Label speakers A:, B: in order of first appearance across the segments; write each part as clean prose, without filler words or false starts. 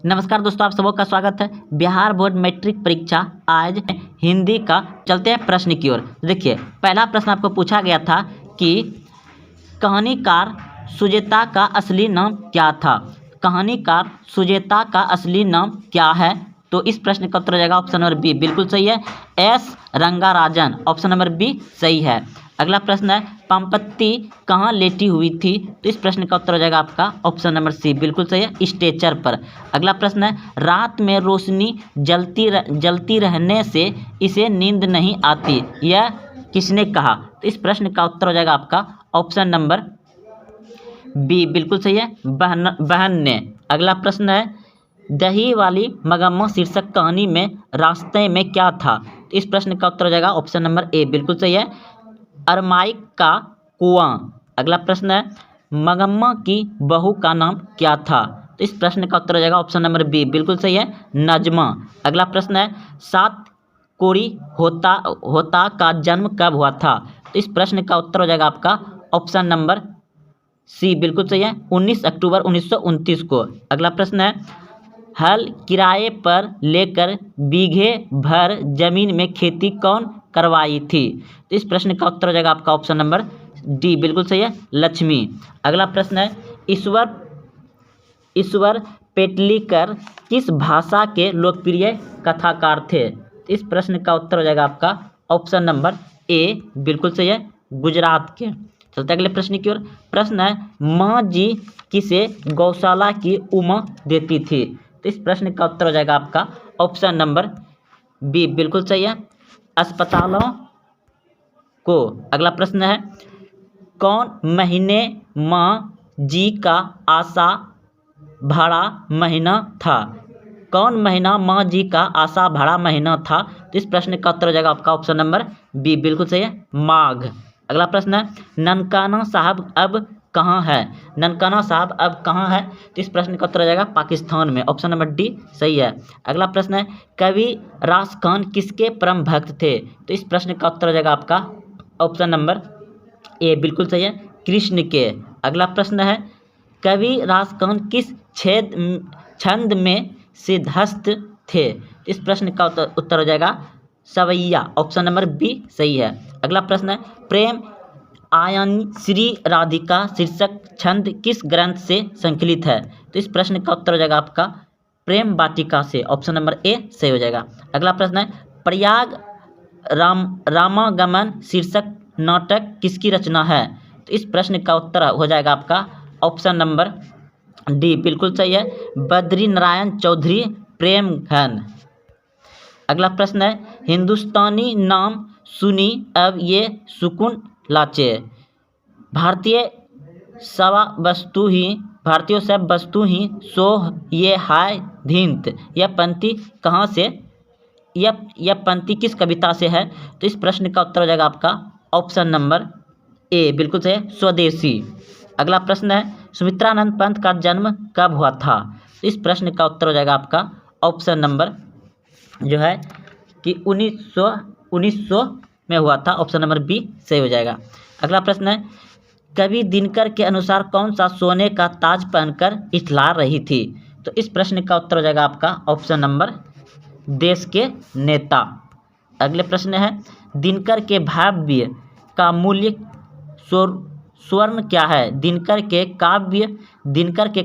A: नमस्कार दोस्तों, आप सबों का स्वागत है। बिहार बोर्ड मैट्रिक परीक्षा आज हिंदी का। चलते हैं प्रश्न की ओर। देखिए, पहला प्रश्न आपको पूछा गया था कि कहानीकार सुजेता का असली नाम क्या था। कहानीकार सुजेता का असली नाम क्या है? तो इस प्रश्न का उत्तर हो जाएगा ऑप्शन नंबर बी, बिल्कुल सही है, S Rangarajan. Option number B सही है। अगला प्रश्न है, पंपत्ति कहाँ लेटी हुई थी? तो इस प्रश्न का उत्तर हो जाएगा आपका ऑप्शन नंबर सी, बिल्कुल सही है, स्ट्रेचर पर। अगला प्रश्न है, रात में रोशनी जलती रहने से इसे नींद नहीं आती, यह किसने कहा? तो इस प्रश्न का उत्तर हो जाएगा आपका ऑप्शन नंबर बी, बिल्कुल सही है, बहन ने। अगला प्रश्न है, दही वाली मगम्मा शीर्षक कहानी में रास्ते में क्या था? तो इस प्रश्न का उत्तर हो जाएगा ऑप्शन नंबर ए, बिल्कुल सही है, अरमाइक का कुआं। अगला प्रश्न है, मगम्मा की बहू का नाम क्या था? तो इस प्रश्न का उत्तर हो जाएगा ऑप्शन नंबर बी, बिल्कुल सही है, नजमा। अगला प्रश्न है, सात कोड़ी होता का जन्म कब हुआ था? तो इस प्रश्न का उत्तर हो जाएगा आपका ऑप्शन नंबर सी, बिल्कुल सही है, 19 अक्टूबर 1929 को। अगला प्रश्न है, हल किराए पर लेकर बीघे भर जमीन में खेती कौन करवाई थी? तो इस प्रश्न का उत्तर हो जाएगा आपका ऑप्शन नंबर डी, बिल्कुल सही है, लक्ष्मी। अगला प्रश्न है, ईश्वर पेटलीकर किस भाषा के लोकप्रिय कथाकार थे? तो इस प्रश्न का उत्तर हो जाएगा आपका ऑप्शन नंबर ए, बिल्कुल सही है, गुजरात के। चलते अगले प्रश्न की ओर। प्रश्न है, माँ जी किसे गौशाला की उमा देती थी? तो इस प्रश्न का उत्तर हो जाएगा आपका ऑप्शन नंबर बी, बिल्कुल सही है, अस्पतालों को। अगला प्रश्न है, कौन महीने माँ जी का आशा भरा महीना था? कौन महीना माँ जी का आशा भरा महीना था? तो इस प्रश्न का उत्तर हो जाएगा आपका ऑप्शन नंबर बी, बिल्कुल सही है, माघ। अगला प्रश्न है, ननकाना साहब अब कहाँ है? ननकाना साहब अब कहाँ है? तो इस प्रश्न का उत्तर हो जाएगा पाकिस्तान में। ऑप्शन नंबर डी सही है। अगला प्रश्न है, कवि रास खान किसके परम भक्त थे? तो इस प्रश्न का उत्तर हो जाएगा आपका ऑप्शन नंबर ए, बिल्कुल सही है, कृष्ण के। अगला प्रश्न है, कवि रास खान किस छंद में सिद्धहस्त थे? इस प्रश्न का उत्तर हो जाएगा सवैया। ऑप्शन नंबर बी सही है। अगला प्रश्न है, प्रेम आयन श्री राधिका शीर्षक छंद किस ग्रंथ से संकलित है? तो इस प्रश्न का उत्तर हो जाएगा आपका प्रेम वाटिका से। ऑप्शन नंबर ए सही हो जाएगा। अगला प्रश्न है, प्रयाग रामागमन शीर्षक नाटक किसकी रचना है? तो इस प्रश्न का उत्तर हो जाएगा आपका ऑप्शन नंबर डी, बिल्कुल सही है, बद्री नारायण चौधरी प्रेम घन। अगला प्रश्न है, हिंदुस्तानी नाम सुनी अब ये सुकून लाचे, भारतीय सब वस्तु ही सो ये हाय धिंत, यह पंक्ति कहाँ से, यह पंक्ति किस कविता से है? तो इस प्रश्न का उत्तर हो जाएगा आपका ऑप्शन नंबर ए, बिल्कुल सही है, स्वदेशी। अगला प्रश्न है, सुमित्रानंद पंत का जन्म कब हुआ था? इस प्रश्न का उत्तर हो जाएगा आपका ऑप्शन नंबर जो है कि 1900 में हुआ था। ऑप्शन नंबर बी सही हो जाएगा। अगला प्रश्न है, कवि दिनकर के अनुसार कौन सा सोने का ताज पहनकर इठला रही थी? तो इस प्रश्न का उत्तर हो जाएगा आपका ऑप्शन नंबर देश के नेता। अगले प्रश्न है, दिनकर के काव्य का मूल्य स्वर्ण क्या है? दिनकर के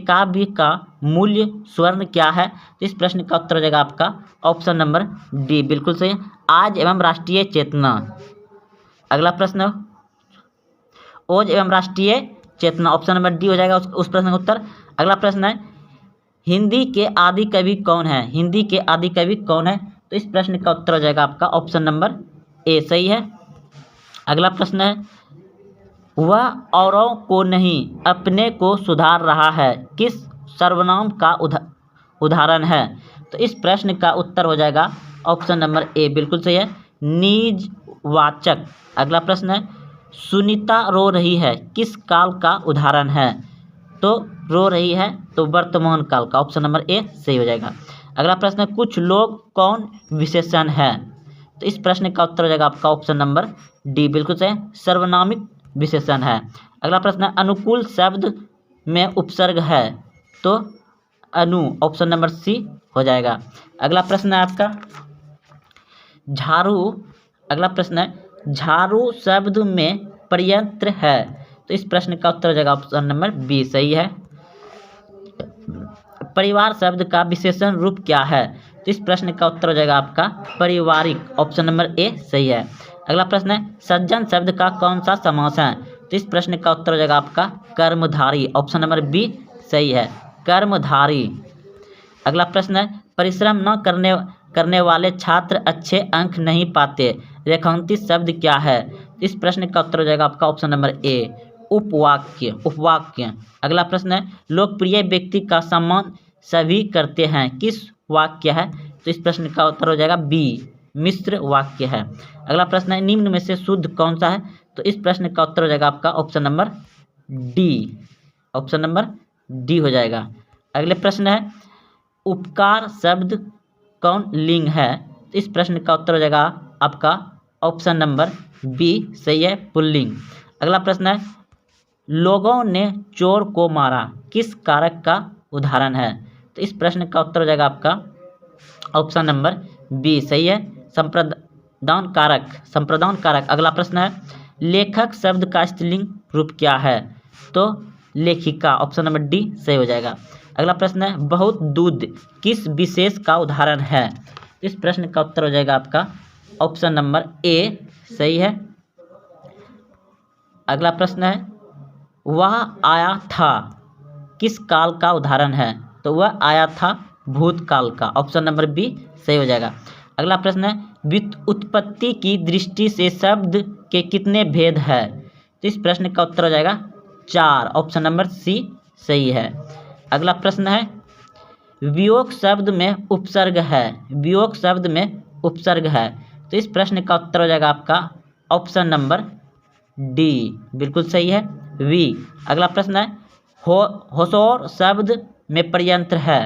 A: काव्य का मूल्य स्वर्ण क्या है? इस प्रश्न का उत्तर हो जाएगा आपका ऑप्शन नंबर डी, बिल्कुल सही, आज एवं राष्ट्रीय चेतना। अगला प्रश्न, ओज एवं राष्ट्रीय चेतना। ऑप्शन नंबर डी हो जाएगा उस प्रश्न का उत्तर। अगला प्रश्न है, हिंदी के आदि कवि कौन है? हिंदी के आदि कवि कौन है? तो इस प्रश्न का उत्तर हो जाएगा आपका ऑप्शन नंबर ए सही है। अगला प्रश्न है, वह औरों को नहीं अपने को सुधार रहा है, किस सर्वनाम का उदाहरण है? तो इस प्रश्न का उत्तर हो जाएगा ऑप्शन नंबर ए, बिल्कुल सही है, निजवाचक। अगला प्रश्न है, सुनीता रो रही है किस काल का उदाहरण है? तो रो रही है तो वर्तमान काल का। ऑप्शन नंबर ए सही हो जाएगा। अगला प्रश्न है, कुछ लोग कौन विशेषण है? तो इस प्रश्न का उत्तर हो जाएगा आपका ऑप्शन नंबर डी, बिल्कुल सही, सर्वनामिक विशेषण है। अगला प्रश्न है, अनुकूल शब्द में उपसर्ग है, तो अनु, ऑप्शन नंबर सी हो जाएगा। अगला प्रश्न है आपका झाड़ू। अगला प्रश्न है झाड़ू शब्द में प्रयंत्र है, तो इस प्रश्न का उत्तर हो जाएगा ऑप्शन नंबर बी सही है। परिवार शब्द का विशेषण रूप क्या है, तो इस प्रश्न का उत्तर हो जाएगा आपका पारिवारिक, ऑप्शन नंबर ए सही है। अगला प्रश्न है सज्जन शब्द का कौन सा समास है, तो इस प्रश्न का उत्तर हो जाएगा आपका कर्मधारी, ऑप्शन नंबर बी सही है, कर्मधारी। अगला प्रश्न है परिश्रम न करने वाले छात्र अच्छे अंक नहीं पाते, रेखांकित शब्द क्या है, इस प्रश्न का उत्तर हो जाएगा आपका ऑप्शन नंबर ए उपवाक्य, उपवाक्य। अगला प्रश्न है लोकप्रिय व्यक्ति का सम्मान सभी करते हैं, किस वाक्य है, तो इस प्रश्न का उत्तर हो जाएगा बी मिश्र वाक्य है। अगला प्रश्न है निम्न में से शुद्ध कौन सा है, तो इस प्रश्न का उत्तर हो जाएगा आपका option number D, option number D हो जाएगा। अगले प्रश्न है उपकार शब्द कौन लिंग है, तो इस प्रश्न का उत्तर हो जाएगा आपका ऑप्शन नंबर बी सही है पुल्लिंग। अगला प्रश्न है लोगों ने चोर को मारा किस कारक का उदाहरण है, तो इस प्रश्न का उत्तर हो जाएगा आपका ऑप्शन नंबर बी सही है संप्रदान कारक, संप्रदान कारक। अगला प्रश्न है लेखक शब्द का स्त्रीलिंग रूप क्या है, तो लेखिका, ऑप्शन नंबर डी सही हो जाएगा। अगला प्रश्न है बहुत दूध किस विशेष का उदाहरण है, इस प्रश्न का उत्तर हो जाएगा आपका ऑप्शन नंबर ए सही है। अगला प्रश्न है वह आया था किस काल का उदाहरण है, तो वह आया था भूतकाल का, ऑप्शन नंबर बी सही हो जाएगा। अगला प्रश्न है व्युत्पत्ति की दृष्टि से शब्द के कितने भेद है, तो इस प्रश्न का उत्तर हो जाएगा 4, ऑप्शन नंबर सी सही है। अगला प्रश्न है वियोग शब्द में उपसर्ग है, वियोग शब्द में उपसर्ग है, तो इस प्रश्न का उत्तर हो जाएगा आपका ऑप्शन नंबर डी बिल्कुल सही है वी। अगला प्रश्न है होशोर शब्द में प्रयंत्र है,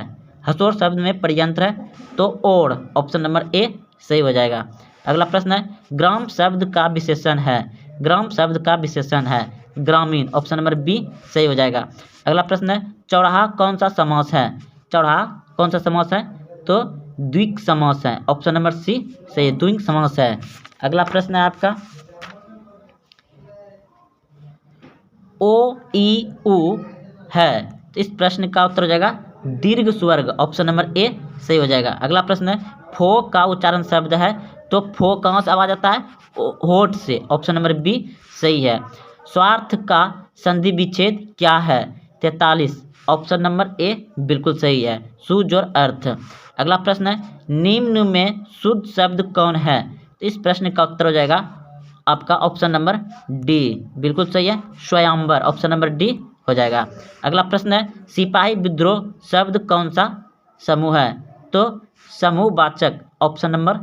A: हसोर शब्द में प्रयंत्र है, तो ओढ़, ऑप्शन नंबर ए सही हो जाएगा। अगला प्रश्न है ग्राम शब्द का विशेषण है, ग्राम शब्द का विशेषण है ग्रामीण, ऑप्शन नंबर बी सही हो जाएगा। अगला प्रश्न है चौराहा कौन सा समास है, चौराहा कौन सा समास है, तो द्विक समास है, ऑप्शन नंबर सी सही है द्विक समास है। अगला प्रश्न है आपका ओ ई उ है, तो इस प्रश्न का उत्तर हो जाएगा दीर्घ स्वर्ग, ऑप्शन नंबर ए सही हो जाएगा। अगला प्रश्न है फो का उच्चारण शब्द है, तो फो कहाँ से आवाज आता है, होठ से, ऑप्शन नंबर बी सही है। स्वार्थ का संधि विच्छेद क्या है, 43, ऑप्शन नंबर ए बिल्कुल सही है सुजोर अर्थ। अगला प्रश्न है निम्न में शुद्ध शब्द कौन है, तो इस प्रश्न का उत्तर हो जाएगा आपका ऑप्शन नंबर डी बिल्कुल सही है स्वयंवर, ऑप्शन नंबर डी हो जाएगा। अगला प्रश्न है सिपाही विद्रोह शब्द कौन सा समूह है, तो समूहवाचक, ऑप्शन नंबर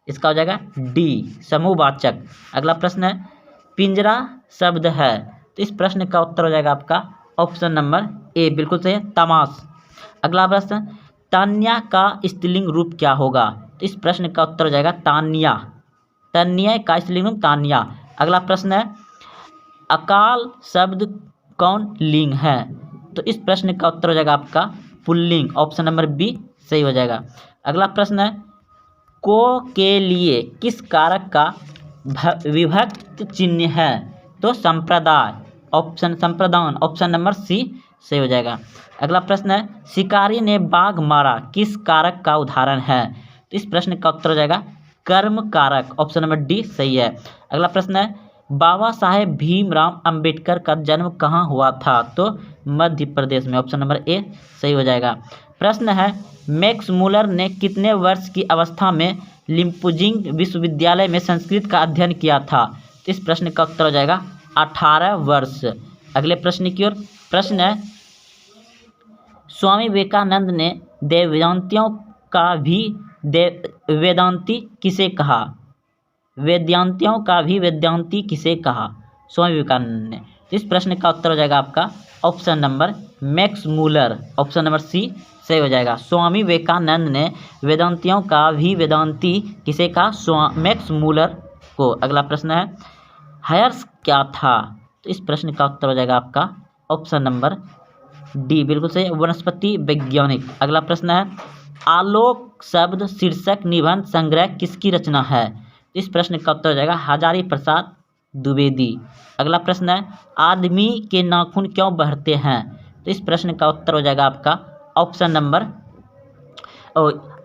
A: इसका हो जाएगा डी समूहवाचक। अगला प्रश्न है पिंजरा शब्द है, तो इस प्रश्न का उत्तर हो जाएगा आपका ऑप्शन नंबर ए बिल्कुल सही है तमाश। अगला प्रश्न तान्या का स्त्रीलिंग रूप क्या होगा, तो इस प्रश्न का उत्तर हो जाएगा तान्या, तन्य का स्त्रीलिंग रूप तान्या। अगला प्रश्न है अकाल शब्द कौन लिंग है, तो इस प्रश्न का उत्तर हो जाएगा आपका पुल्लिंग, ऑप्शन नंबर बी सही हो जाएगा। अगला प्रश्न है को के लिए किस कारक का विभक्त चिन्ह है, तो संप्रदाय, ऑप्शन संप्रदान, ऑप्शन नंबर सी सही हो जाएगा। अगला प्रश्न है शिकारी ने बाघ मारा किस कारक का उदाहरण है, तो इस प्रश्न का उत्तर हो जाएगा कर्म कारक, ऑप्शन नंबर डी सही है। अगला प्रश्न है बाबा साहेब भीमराव अंबेडकर का जन्म कहाँ हुआ था, तो मध्य प्रदेश में, ऑप्शन नंबर ए सही हो जाएगा। प्रश्न है मैक्स मूलर ने कितने वर्ष की अवस्था में लिम्पुजिंग विश्वविद्यालय में संस्कृत का अध्ययन किया था, तो इस प्रश्न का उत्तर हो जाएगा 18 वर्ष। अगले प्रश्न की ओर, प्रश्न है स्वामी विवेकानंद ने वेदांतियों का भी वेदांती किसे कहा, वेदांतियों का भी वेदांती किसे कहा, स्वामी विवेकानंद ने, इस प्रश्न का उत्तर हो जाएगा आपका option number Max Muller, option number C सही हो जाएगा। स्वामी विवेकानंद ने वेदांतियों का भी वेदांती किसे कहा, मैक्स मूलर को। अगला प्रश्न है हायर्स क्या था, तो इस प्रश्न का उत्तर हो जाएगा आपका ऑप्शन नंबर डी बिल्कुल सही है, वनस्पति वैज्ञानिक। अगला प्रश्न है, आलोक शब्द शीर्षक निबंध संग्रह किसकी रचना है? इस प्रश्न का उत्तर हो जाएगा हजारी प्रसाद द्विवेदी। अगला प्रश्न है, आदमी के नाखून क्यों बढ़ते हैं? तो इस प्रश्न का उत्तर हो जाएगा आपका ऑप्शन नंबर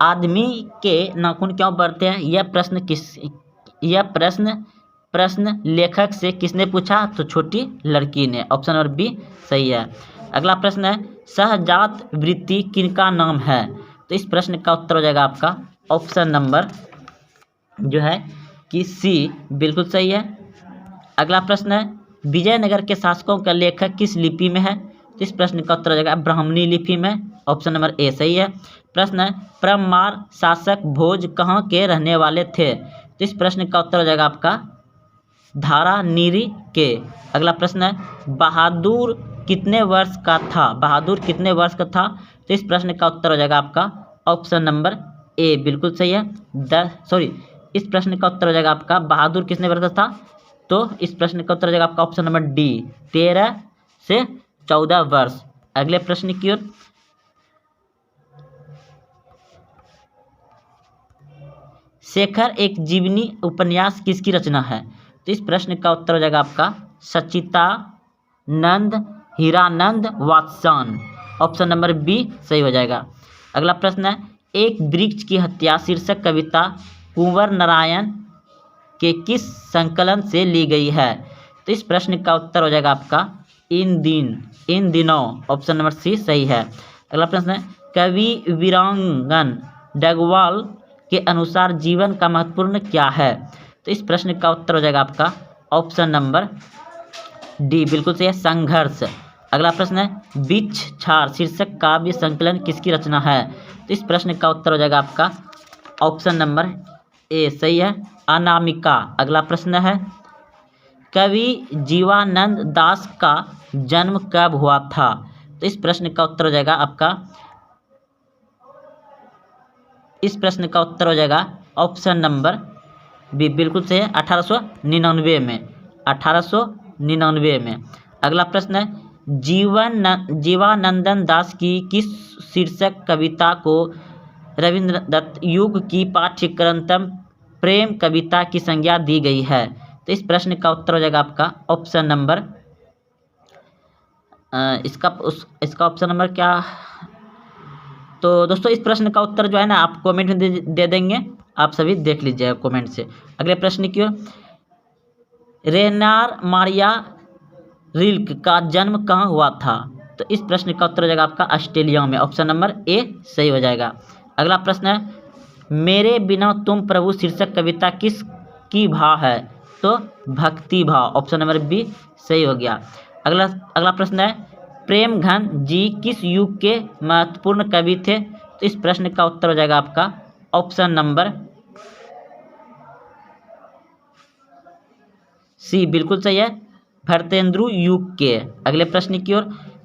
A: आदमी के नाखून क्यों बढ़ते हैं, यह प्रश्न लेखक से किसने पूछा? तो छोटी लड़की ने। ऑप्शन नंबर बी सही है। अगला प्रश्न है, सहजात वृत्ति किनका नाम है? तो इस प्रश्न का उत्तर हो जाएगा आपका ऑप्शन नंबर जो है कि सी बिल्कुल सही है। अगला प्रश्न है, विजयनगर के शासकों का लेखक किस लिपि में है? तो इस प्रश्न का उत्तर हो जाएगा ब्राह्मणी लिपि में। ऑप्शन नंबर ए सही है। प्रश्न है, परमार शासक भोज कहाँ के रहने वाले थे? तो इस प्रश्न का उत्तर हो जाएगा आपका धारानीरी के। अगला प्रश्न है, बहादुर कितने वर्ष का था? बहादुर कितने वर्ष का था? तो इस प्रश्न का उत्तर हो जाएगा आपका ऑप्शन नंबर ए बिल्कुल सही है। इस प्रश्न का उत्तर हो जाएगा आपका बहादुर कितने वर्ष का था? तो इस प्रश्न का उत्तर हो जाएगा आपका ऑप्शन नंबर डी 13 से 14 वर्ष। अगले प्रश्न की ओर, शेखर एक जीवनी उपन्यास किसकी रचना है? तो इस प्रश्न का उत्तर हो जाएगा आपका Sachchidanand Hiranand Vatsyayan. Option number B सही हो जाएगा। अगला प्रश्न है, एक वृक्ष की हत्या शीर्षक कविता कुंवर नारायण के किस संकलन से ली गई है? तो इस प्रश्न का उत्तर हो जाएगा आपका इन दिनों। ऑप्शन नंबर सी सही है। अगला प्रश्न है, कवि वीरांगन डगवाल के अनुसार जीवन का महत्वपूर्ण क्या है? तो इस प्रश्न का उत्तर हो जाएगा आपका ऑप्शन नंबर डी बिल्कुल सही है, संघर्ष। अगला प्रश्न है, बिच्छ छार शीर्षक काव्य संकलन किसकी रचना है? तो इस प्रश्न का उत्तर हो जाएगा आपका ऑप्शन नंबर ए सही है, अनामिका। अगला प्रश्न है, कवि जीवानंद दास का जन्म कब हुआ था? तो इस प्रश्न का उत्तर हो जाएगा आपका ऑप्शन नंबर बी बिल्कुल सही है, 1899 में। 1899 में। अगला प्रश्न है, जीवानंदन दास की किस शीर्षक कविता को रविंद्रनाथ युग की पाठ्यक्रम प्रेम कविता की संज्ञा दी गई है? तो इस प्रश्न का उत्तर हो जाएगा आपका ऑप्शन नंबर इसका ऑप्शन नंबर क्या? तो दोस्तों इस प्रश्न का उत्तर जो है ना आप कमेंट में दे देंगे, आप सभी देख लीजिए कमेंट से। अगले प्रश्न की ओर, रेनार मारिया रिल्क का जन्म कहाँ हुआ था? तो इस प्रश्न का उत्तर हो जाएगा आपका ऑस्ट्रेलिया में। ऑप्शन नंबर ए सही हो जाएगा। अगला प्रश्न है, मेरे बिना तुम प्रभु शीर्षक कविता किस की भाव है? तो भक्ति भाव। ऑप्शन नंबर बी सही हो गया। अगला प्रश्न है, प्रेमघन जी किस युग के महत्वपूर्ण कवि थे? तो इस प्रश्न का उत्तर हो जाएगा आपका ऑप्शन नंबर सी बिल्कुल सही है, भरतेंद्र युग के। अगले प्रश्न की ओर,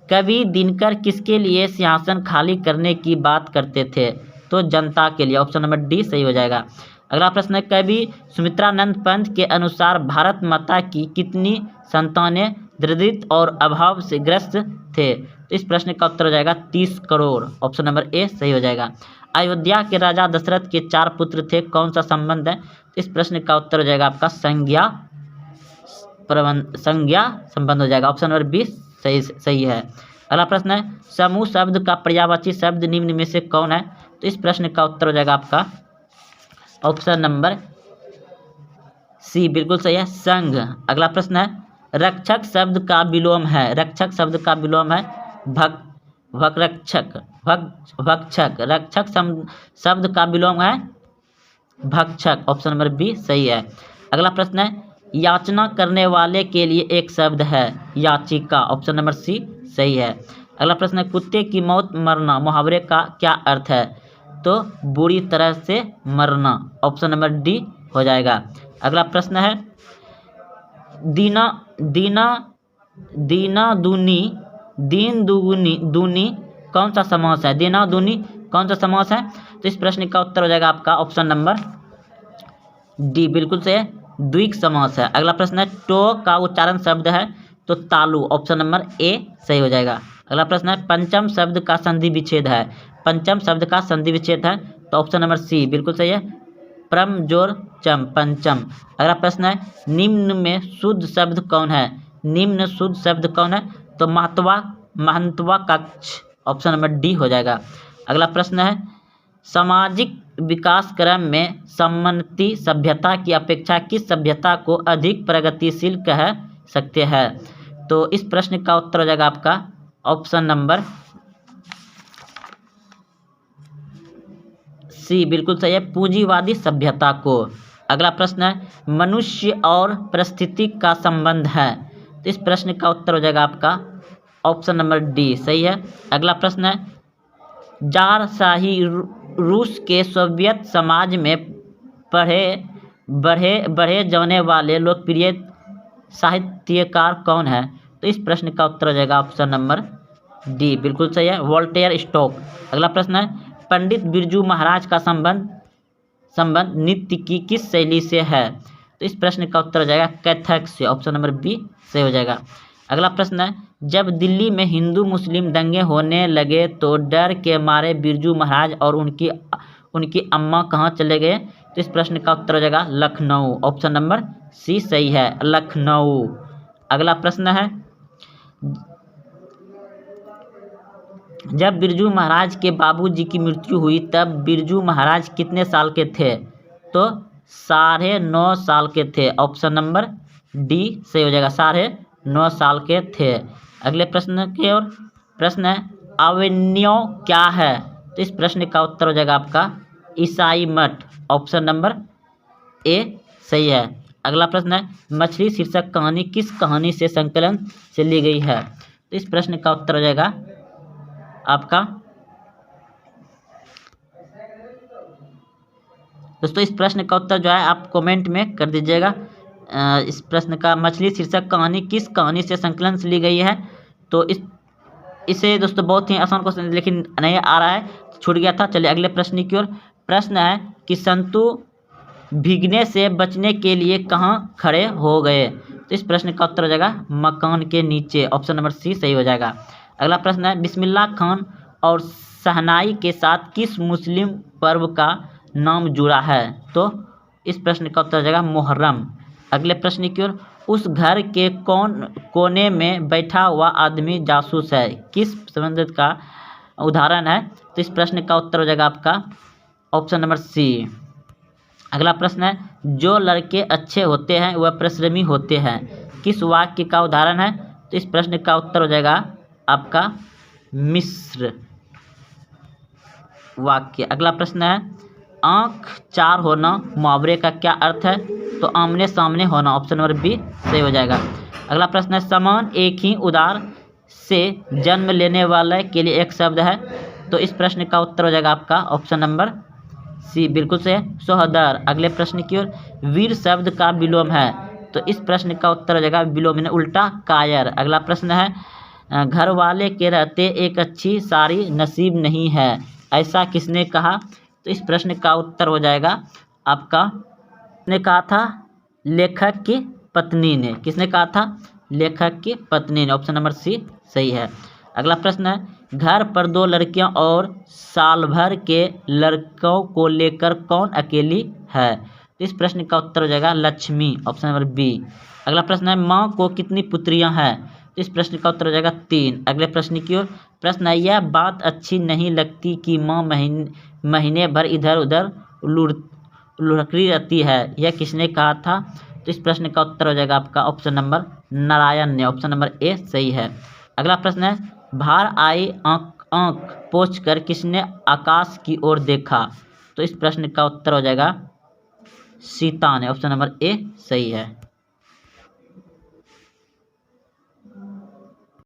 A: कवि दिनकर किसके लिए सिंहासन खाली करने की बात करते थे? तो जनता के लिए। ऑप्शन नंबर डी सही हो जाएगा। अगला प्रश्न है, कवि सुमित्रानंद पंत के अनुसार भारत माता की कितनी संतानें दरिद्र और अभाव से ग्रस्त थे? तो इस प्रश्न का उत्तर हो जाएगा 30 करोड़। ऑप्शन नंबर ए सही हो जाएगा। अयोध्या के राजा दशरथ के 4 पुत्र थे, कौन सा संबंध है? तो इस प्रश्न का उत्तर हो जाएगा आपका संज्ञा संबंध हो जाएगा। ऑप्शन नंबर बी सही है। अगला प्रश्न है, समूह शब्द का पर्यायवाची शब्द निम्न में से कौन है? तो इस प्रश्न का उत्तर हो जाएगा आपका ऑप्शन नंबर सी बिल्कुल सही है, संघ। अगला प्रश्न है, रक्षक शब्द का विलोम है। रक्षक शब्द का विलोम है भक्षक। रक्षक शब्द का विलोम है भक्षक। ऑप्शन नंबर बी सही है। अगला प्रश्न है, याचना करने वाले के लिए एक शब्द है याचिका। ऑप्शन नंबर सी सही है। अगला प्रश्न है, कुत्ते की मौत मरना मुहावरे का क्या अर्थ है? तो बुरी तरह से मरना। ऑप्शन नंबर डी हो जाएगा। अगला प्रश्न है, दीन दूनी कौन सा समास है? दीना दूनी कौन सा समास है? तो इस प्रश्न का उत्तर हो जाएगा आपका ऑप्शन नंबर डी बिल्कुल से द्विक समास है। अगला प्रश्न है, टो का उच्चारण शब्द है तो तालु। ऑप्शन नंबर ए सही हो जाएगा। अगला प्रश्न है पंचम शब्द का संधि विच्छेद है। पंचम शब्द का संधि विच्छेद है तो ऑप्शन नंबर सी बिल्कुल सही है, प्रम जोर चम पंचम। अगला प्रश्न है निम्न में शुद्ध शब्द कौन है। निम्न शुद्ध शब्द कौन है तो महत्वाकांक्ष, ऑप्शन नंबर डी हो जाएगा। अगला प्रश्न है सामाजिक विकास क्रम में सम्मति सभ्यता की अपेक्षा किस सभ्यता को अधिक प्रगतिशील कह सकते हैं। तो इस प्रश्न का उत्तर हो जाएगा आपका ऑप्शन नंबर सी बिल्कुल सही है, पूंजीवादी सभ्यता को। अगला प्रश्न है मनुष्य और परिस्थिति का संबंध है। तो इस प्रश्न का उत्तर हो जाएगा आपका ऑप्शन नंबर डी सही है। अगला प्रश्न है ज़ारशाही रूस के सोवियत समाज में बढ़े जाने वाले लोकप्रिय साहित्यकार कौन है। तो इस प्रश्न का उत्तर हो जाएगा ऑप्शन नंबर डी बिल्कुल सही है, वोल्टेयर स्टॉक। अगला प्रश्न है पंडित बिरजू महाराज का संबंध नृत्य की किस शैली से है। तो इस प्रश्न का उत्तर हो जाएगा कथक से, ऑप्शन नंबर बी सही हो जाएगा। अगला प्रश्न है जब दिल्ली में हिंदू मुस्लिम दंगे होने लगे तो डर के मारे बिरजू महाराज और उनकी अम्मा कहाँ चले गए। तो इस प्रश्न का उत्तर हो जाएगा लखनऊ, ऑप्शन नंबर सी सही है, लखनऊ। अगला प्रश्न है जब बिरजू महाराज के बाबूजी की मृत्यु हुई तब बिरजू महाराज कितने साल के थे। तो 9.5 साल के थे, ऑप्शन नंबर डी सही हो जाएगा, 9.5 साल के थे। अगले प्रश्न की ओर, प्रश्न है अवेन्यू क्या है। तो इस प्रश्न का उत्तर हो जाएगा आपका ईसाई मठ, ऑप्शन नंबर ए सही है। अगला प्रश्न है मछली शीर्षक कहानी किस कहानी से संकलन से ली गई है। तो इस प्रश्न का उत्तर हो जाएगा आपका दोस्तों इस प्रश्न का उत्तर जो है आप कमेंट में कर दीजिएगा। इस प्रश्न का मछली शीर्षक कहानी किस कहानी से संकलन से ली गई है। तो इसे दोस्तों बहुत ही आसान क्वेश्चन लेकिन नहीं आ रहा है, छूट गया था। चलिए अगले प्रश्न की ओर। प्रश्न है कि संतु भीगने से बचने के लिए कहाँ खड़े हो गए। तो इस प्रश्न का उत्तर हो जाएगा मकान के नीचे, ऑप्शन नंबर सी सही हो जाएगा। अगला प्रश्न है बिस्मिल्लाह खान और शहनाई के साथ किस मुस्लिम पर्व का नाम जुड़ा है। तो इस प्रश्न का उत्तर हो जाएगा मुहर्रम। अगले प्रश्न की ओर। उस घर के कोने में बैठा हुआ आदमी जासूस है, किस संबंधित का उदाहरण है। तो इस प्रश्न का उत्तर हो जाएगा आपका ऑप्शन नंबर सी। अगला प्रश्न है जो लड़के अच्छे होते हैं वह परिश्रमी होते हैं, किस वाक्य का उदाहरण है। तो इस प्रश्न का उत्तर हो जाएगा आपका मिस्र वाक्य। अगला प्रश्न है आँख चार होना मुहावरे का क्या अर्थ है। तो आमने सामने होना, ऑप्शन नंबर बी सही हो जाएगा। अगला प्रश्न है समान एक ही उदार से जन्म लेने वाले के लिए एक शब्द है। तो इस प्रश्न का उत्तर हो जाएगा आपका ऑप्शन नंबर सी बिल्कुल सही है, सोहदर। अगले प्रश्न की ओर। वीर शब्द का विलोम है। तो इस प्रश्न का उत्तर हो जाएगा विलोम में उल्टा कायर। अगला प्रश्न है घर वाले के रहते एक अच्छी सारी नसीब नहीं है, ऐसा किसने कहा। तो इस प्रश्न का उत्तर हो जाएगा आपका ने कहा था लेखक की पत्नी ने, किसने कहा था लेखक की पत्नी ने, ऑप्शन नंबर सी सही है। अगला प्रश्न है घर पर 2 लड़कियां और साल भर के लड़कों को लेकर कौन अकेली है। तो इस प्रश्न का उत्तर हो जाएगा लक्ष्मी, ऑप्शन नंबर बी। अगला प्रश्न है माँ को कितनी पुत्रियां हैं। तो इस प्रश्न का उत्तर हो जाएगा 3। अगले प्रश्न की ओर। प्रश्न है यह बात अच्छी नहीं लगती कि माँ महीने भर इधर उधर लुढ़कती रहती है, यह किसने कहा था। तो इस प्रश्न का उत्तर हो जाएगा आपका ऑप्शन नंबर नारायण ने, ऑप्शन नंबर ए सही है। अगला प्रश्न है बाहर आई आँख पोंछ कर किसने आकाश की ओर देखा। तो इस प्रश्न का उत्तर हो जाएगा सीता ने, ऑप्शन नंबर ए सही है।